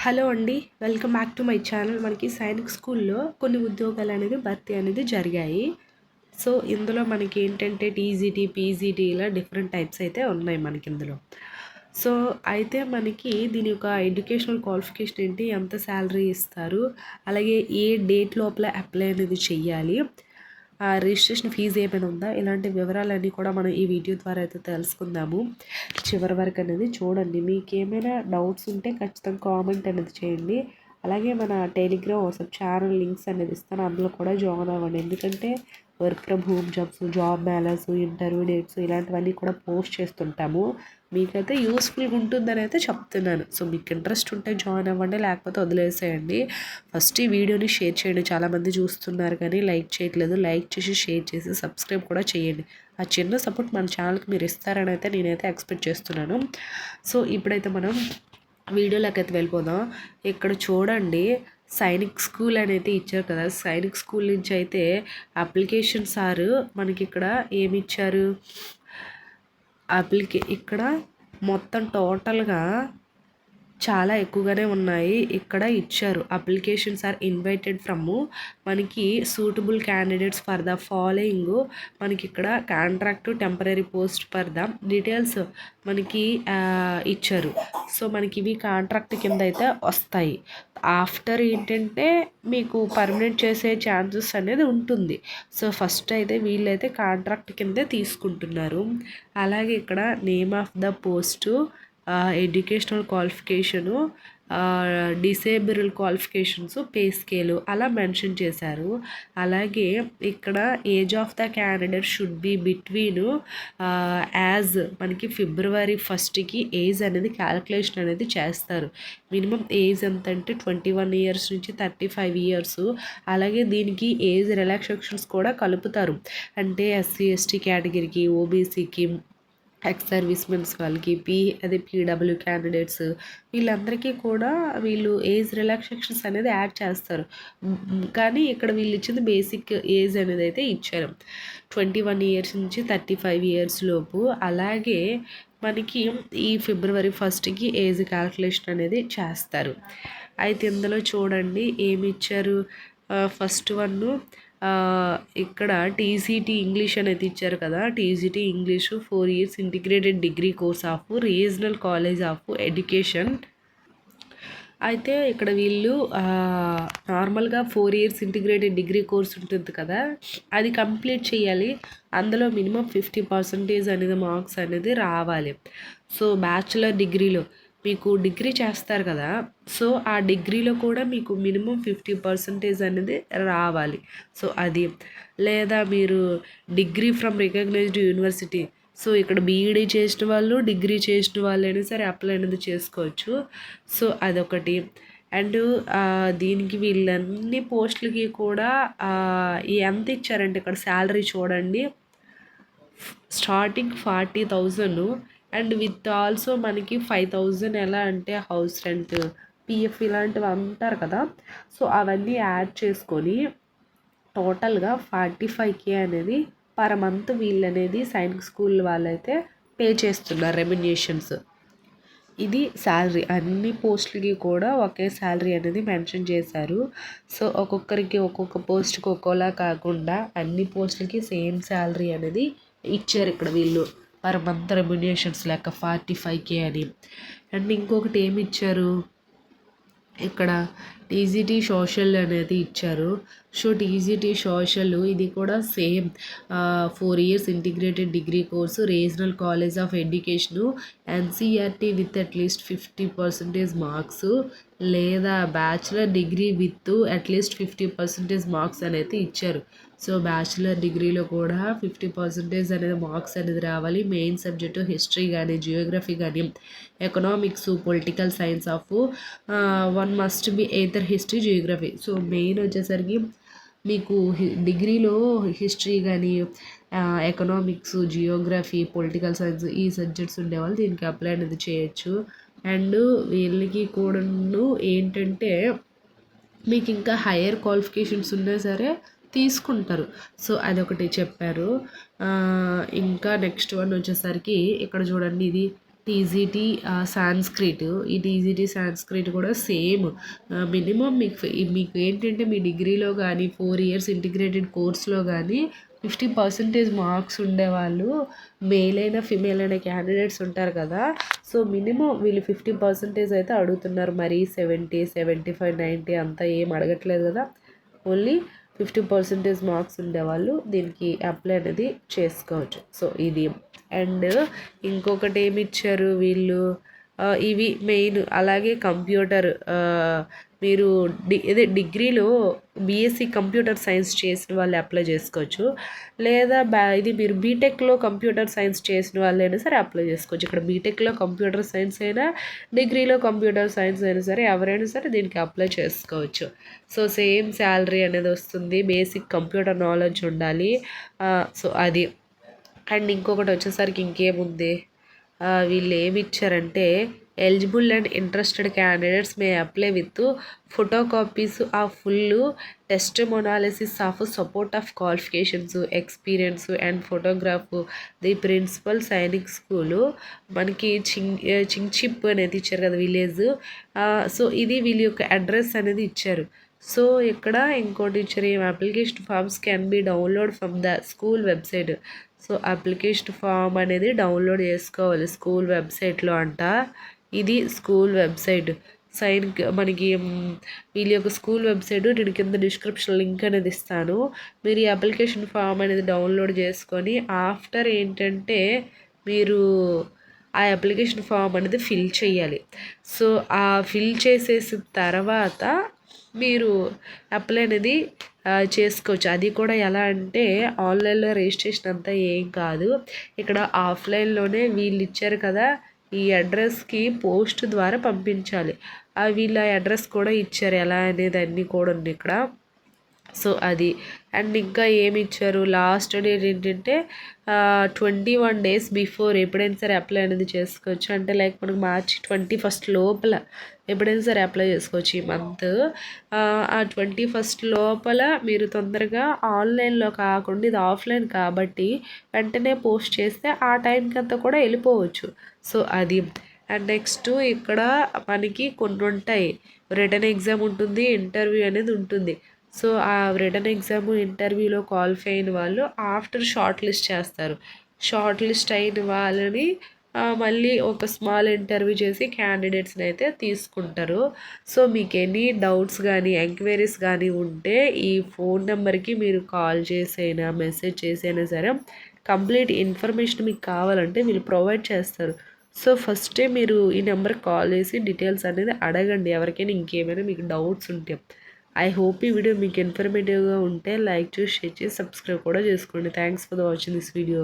Hello అండి, welcome back to my channel. మనకి సైనిక్ స్కూల్లో కొన్ని ఉద్యోగాలు అనేది భర్తీ అనేది జరిగాయి. సో ఇందులో మనకి ఏంటంటే టీజీటీ, పీజీటీ ఇలా డిఫరెంట్ టైప్స్ అయితే ఉన్నాయి మనకి ఇందులో. సో అయితే మనకి దీని యొక్క ఎడ్యుకేషనల్ క్వాలిఫికేషన్ ఏంటి, ఎంత శాలరీ ఇస్తారు, అలాగే ఏ డేట్ లోపల అప్లై అనేది చెయ్యాలి, రిజిస్ట్రేషన్ ఫీజు ఏమైనా ఉందా, ఇలాంటి వివరాలన్నీ కూడా మనం ఈ వీడియో ద్వారా అయితే తెలుసుకుందాము. చివరి వరకు అనేది చూడండి. మీకు ఏమైనా డౌట్స్ ఉంటే ఖచ్చితంగా కామెంట్ అనేది చేయండి. అలాగే మన టెలిగ్రామ్, వాట్సాప్ ఛానల్ లింక్స్ అనేది ఇస్తాను, అందులో కూడా జాయిన్ అవ్వండి. ఎందుకంటే work from home jobs, job melas, interview dates ఇలాంటివన్నీ కూడా పోస్ట్ చేస్తుంటాము. మీకైతే యూస్ఫుల్గా ఉంటుందని అయితే చెప్తున్నాను. సో మీకు ఇంట్రెస్ట్ ఉంటే జాయిన్ అవ్వండి, లేకపోతే వదిలేసేయండి. ఫస్ట్ ఈ వీడియోని షేర్ చేయండి. చాలామంది చూస్తున్నారు కానీ లైక్ చేయట్లేదు. లైక్ చేసి, షేర్ చేసి, సబ్స్క్రైబ్ కూడా చేయండి. ఆ చిన్న సపోర్ట్ మన ఛానల్కి మీరు ఇస్తారని అయితే నేనైతే ఎక్స్పెక్ట్ చేస్తున్నాను. సో ఇప్పుడైతే మనం వీడియోలోకి అయితే వెళ్ళిపోదాం. ఇక్కడ చూడండి, సైనిక్ స్కూల్ అనేది ఇచ్చారు కదా. సైనిక్ స్కూల్ నుంచి అయితే అప్లికేషన్స్ మనకి ఇక్కడ ఏమి ఇచ్చారు, ఇక్కడ మొత్తం టోటల్గా చాలా ఎక్కువగానే ఉన్నాయి. ఇక్కడ ఇచ్చారు అప్లికేషన్స్ ఆర్ ఇన్వైటెడ్ ఫ్రమ్ మనకి suitable candidates for the following. మనకి ఇక్కడ contract, temporary post for the details మనకి ఇచ్చారు. సో మనకి ఇవి కాంట్రాక్ట్ కింద అయితే వస్తాయి. ఆఫ్టర్ ఏంటంటే మీకు పర్మనెంట్ చేసే ఛాన్సెస్ అనేది ఉంటుంది. సో ఫస్ట్ అయితే వీళ్ళైతే కాంట్రాక్ట్ కిందే తీసుకుంటున్నారు. అలాగే ఇక్కడ name of the post, educational qualification, disable qualifications, pay scale అలా మెన్షన్ చేశారు. అలాగే ఇక్కడ age of the candidate should be between as మనకి February 1st ఏజ్ అనేది క్యాలిక్యులేషన్ అనేది చేస్తారు. మినిమం ఏజ్ ఎంత అంటే 21 years నుంచి 35 years. అలాగే దీనికి ఏజ్ రిలాక్సేషన్స్ కూడా కలుపుతారు. అంటే SC ST కేటగిరీకి, ఓబీసీకి, ఎక్స్ సర్వీస్ మెన్స్ వాళ్ళకి, పీడబ్ల్యూ క్యాండిడేట్స్ వీళ్ళందరికీ కూడా వీళ్ళు ఏజ్ రిలాక్సేషన్స్ అనేది యాడ్ చేస్తారు. కానీ ఇక్కడ వీళ్ళు ఇచ్చింది బేసిక్ ఏజ్ అనేది అయితే ఇచ్చారు, 21 years నుంచి 35 years లోపు. అలాగే మనకి ఈ February 1st ఏజ్ క్యాల్కులేషన్ అనేది చేస్తారు. అయితే ఇందులో చూడండి ఏమి ఇచ్చారు. ఫస్ట్ వన్ ఇక్కడ టీజీటీ ఇంగ్లీష్ అనేది ఇచ్చారు కదా. TGT English 4 years integrated degree course of regional college of education. అయితే ఇక్కడ వీళ్ళు నార్మల్గా 4 years ఇంటిగ్రేటెడ్ డిగ్రీ కోర్స్ ఉంటుంది కదా, అది కంప్లీట్ చేయాలి. అందులో మినిమం 50% అనేది మార్క్స్ అనేది రావాలి. సో బ్యాచులర్ డిగ్రీలో మీకు డిగ్రీ చేస్తారు కదా, సో ఆ డిగ్రీలో కూడా మీకు మినిమం 50% అనేది రావాలి. సో అది, లేదా మీరు degree from recognized university, so ఇక్కడ బీఈడీ చేసిన వాళ్ళు, డిగ్రీ చేసిన వాళ్ళు అయినా సరే అప్లై అనేది చేసుకోవచ్చు. సో అదొకటి. అండ్ దీనికి వీళ్ళన్ని పోస్టులకి కూడా ఎంత ఇచ్చారంటే ఇక్కడ శాలరీ చూడండి, స్టార్టింగ్ 40,000 అండ్ విత్ ఆల్సో మనకి 5,000 ఎలా అంటే హౌస్ రెంట్, పిఎఫ్ ఇలాంటివి అంటారు కదా. సో అవన్నీ యాడ్ చేసుకొని టోటల్గా 45K అనేది పర్ మంత్ వీళ్ళు అనేది సైనిక్ స్కూల్ వాళ్ళైతే పే చేస్తున్నారు రెమ్యునరేషన్స్. ఇది శాలరీ. అన్ని పోస్టులకి కూడా ఒకే శాలరీ అనేది మెన్షన్ చేశారు. సో ఒక్కొక్కరికి ఒక్కొక్క పోస్ట్కి ఒక్కోలా కాకుండా అన్ని పోస్టులకి సేమ్ శాలరీ అనేది ఇచ్చారు ఇక్కడ వీళ్ళు, పర్ మంత్ రెమ్యునరేషన్స్ లెక్క 45K అని. అండ్ ఇంకొకటి ఏమి ఇచ్చారు, ఇక్కడ టీజీటీ సోషల్ అనేది ఇచ్చారు. సో టీజీటీ సోషల్ ఇది కూడా same 4 years integrated degree course, regional college of education, NCERT with at least 50% marks, లేదా bachelor degree with at least 50% marks అనేది ఇచ్చారు. సో బ్యాచులర్ డిగ్రీలో కూడా 50% అనేది మార్క్స్ అనేది రావాలి. మెయిన్ సబ్జెక్టు హిస్టరీ కానీ, జియోగ్రఫీ కానీ, economics, political science of 1 must be either history, geography. So main వచ్చేసరికి మీకు డిగ్రీలో హిస్టరీ కానీ, ఎకనామిక్స్, జియోగ్రఫీ, పొలిటికల్ సైన్స్ ఈ సబ్జెక్ట్స్ ఉండేవాళ్ళు దీనికి అప్లై అనేది చేయొచ్చు. అండ్ వీళ్ళకి కూడా ఏంటంటే మీకు ఇంకా హయ్యర్ క్వాలిఫికేషన్స్ ఉన్నా సరే తీసుకుంటారు. సో అదొకటి చెప్పారు. ఇంకా నెక్స్ట్ వన్ వచ్చేసరికి ఇక్కడ చూడండి, ఇది టీజీటీ సాంస్క్రిట్. ఈ టీజీటీ సాంస్క్రిట్ కూడా సేమ్. మినిమమ్ మీకు ఏంటంటే మీ డిగ్రీలో కానీ 4 ఇయర్స్ ఇంటిగ్రేటెడ్ కోర్స్లో కానీ 50% మార్క్స్ ఉండేవాళ్ళు మేల్ అయినా ఫిమేల్ అయినా క్యాండిడేట్స్ ఉంటారు కదా. సో మినిమం వీళ్ళు 50% అయితే అడుగుతున్నారు. మరీ 70, 75, 90 అంతా ఏం అడగట్లేదు కదా. ఓన్లీ 50% మార్క్స్ ఉండేవాళ్ళు దీనికి అప్లై అనేది చేసుకోవచ్చు. సో ఇది. అండ్ ఇంకొకటి ఏమి ఇచ్చారు వీళ్ళు, ఇవి మెయిన్. అలాగే కంప్యూటర్, మీరు డిగ్రీలో బీఎస్సీ కంప్యూటర్ సైన్స్ చేసిన వాళ్ళు అప్లై చేసుకోవచ్చు. లేదా ఇది మీరు బీటెక్లో కంప్యూటర్ సైన్స్ చేసిన వాళ్ళైనా సరే అప్లై చేసుకోవచ్చు. ఇక్కడ బీటెక్లో కంప్యూటర్ సైన్స్ అయినా డిగ్రీలో కంప్యూటర్ సైన్స్ అయినా సరే ఎవరైనా సరే దీనికి అప్లై చేసుకోవచ్చు. సో సేమ్ శాలరీ అనేది వస్తుంది. బేసిక్ కంప్యూటర్ నాలెడ్జ్ ఉండాలి. సో అది. అండ్ ఇంకొకటి వచ్చేసరికి ఇంకేముంది, వీళ్ళు ఏమి ఇచ్చారంటే eligible and interested candidates may apply with photo copies of full testimonials of support of qualifications, experience and photograph the principal Sainik school. మనకి చింగ్చిప్ అనేది ఇచ్చారు కదా విలేజ్. సో ఇది వీళ్ళ యొక్క అడ్రస్ అనేది ఇచ్చారు. సో ఇక్కడ ఇంకోటి ఇచ్చారు, application forms can be download from the school website. So application form అనేది డౌన్లోడ్ చేసుకోవాలి స్కూల్ వెబ్సైట్లో అంట. ఇది స్కూల్ వెబ్సైట్. మనకి వీళ్ళ యొక్క స్కూల్ వెబ్సైట్ నేను కింద డిస్క్రిప్షన్ లింక్ అనేది ఇస్తాను. మీరు ఈ అప్లికేషన్ ఫామ్ అనేది డౌన్లోడ్ చేసుకొని ఆఫ్టర్ ఏంటంటే మీరు ఆ అప్లికేషన్ ఫామ్ అనేది ఫిల్ చేయాలి. సో ఆ ఫిల్ చేసేసిన తర్వాత మీరు అప్లై అనేది చేసుకోవచ్చు. అది కూడా ఎలా అంటే ఆన్లైన్లో రిజిస్ట్రేషన్ అంతా ఏం కాదు. ఇక్కడ ఆఫ్లైన్లోనే వీళ్ళు ఇచ్చారు కదా ఈ అడ్రస్కి పోస్ట్ ద్వారా పంపించాలి. వీళ్ళ అడ్రస్ కూడా ఇచ్చారు ఎలా అనేది అన్నీ కూడా ఉంది ఇక్కడ. సో అది. అండ్ ఇంకా ఏమి ఇచ్చారు, లాస్ట్ డేట్ ఏంటంటే 21 days బిఫోర్ ఎప్పుడైనా సరే అప్లై అనేది చేసుకోవచ్చు. అంటే లైక్ మనకు March 21 లోపల ఎప్పుడైనా సరే అప్లై చేసుకోవచ్చు ఈ మంత్. ఆ 21 లోపల మీరు తొందరగా ఆన్లైన్లో కాకుండా ఇది ఆఫ్లైన్ కాబట్టి వెంటనే పోస్ట్ చేస్తే ఆ టైంకి అంతా కూడా వెళ్ళిపోవచ్చు. సో అది. అండ్ నెక్స్ట్ ఇక్కడ మనకి కొన్ని ఉంటాయి. రిటర్న్ ఎగ్జామ్ ఉంటుంది, ఇంటర్వ్యూ అనేది ఉంటుంది. సో ఆ రిటర్న్ ఎగ్జామ్ ఇంటర్వ్యూలో క్వాలిఫై అయిన వాళ్ళు ఆఫ్టర్ షార్ట్ లిస్ట్ చేస్తారు. షార్ట్ లిస్ట్ అయిన వాళ్ళని మళ్ళీ ఒక స్మాల్ ఇంటర్వ్యూ చేసి క్యాండిడేట్స్ని అయితే తీసుకుంటారు. సో మీకు ఎనీ డౌట్స్ కానీ ఎంక్వైరీస్ కానీ ఉంటే ఈ ఫోన్ నెంబర్కి మీరు కాల్ చేసైనా మెసేజ్ చేసైనా సరే కంప్లీట్ ఇన్ఫర్మేషన్ మీకు కావాలంటే వీళ్ళు ప్రొవైడ్ చేస్తారు. సో ఫస్టే మీరు ఈ నెంబర్కి కాల్ చేసి డీటెయిల్స్ అనేది అడగండి ఎవరికైనా ఇంకేమైనా మీకు డౌట్స్ ఉంటే. ఐ హోప్ ఈ వీడియో మీకు ఇన్ఫర్మేటివ్గా ఉంటే లైక్ చేసి షేర్ చేసి సబ్స్క్రైబ్ కూడా చేసుకోండి. Thanks for watching this video.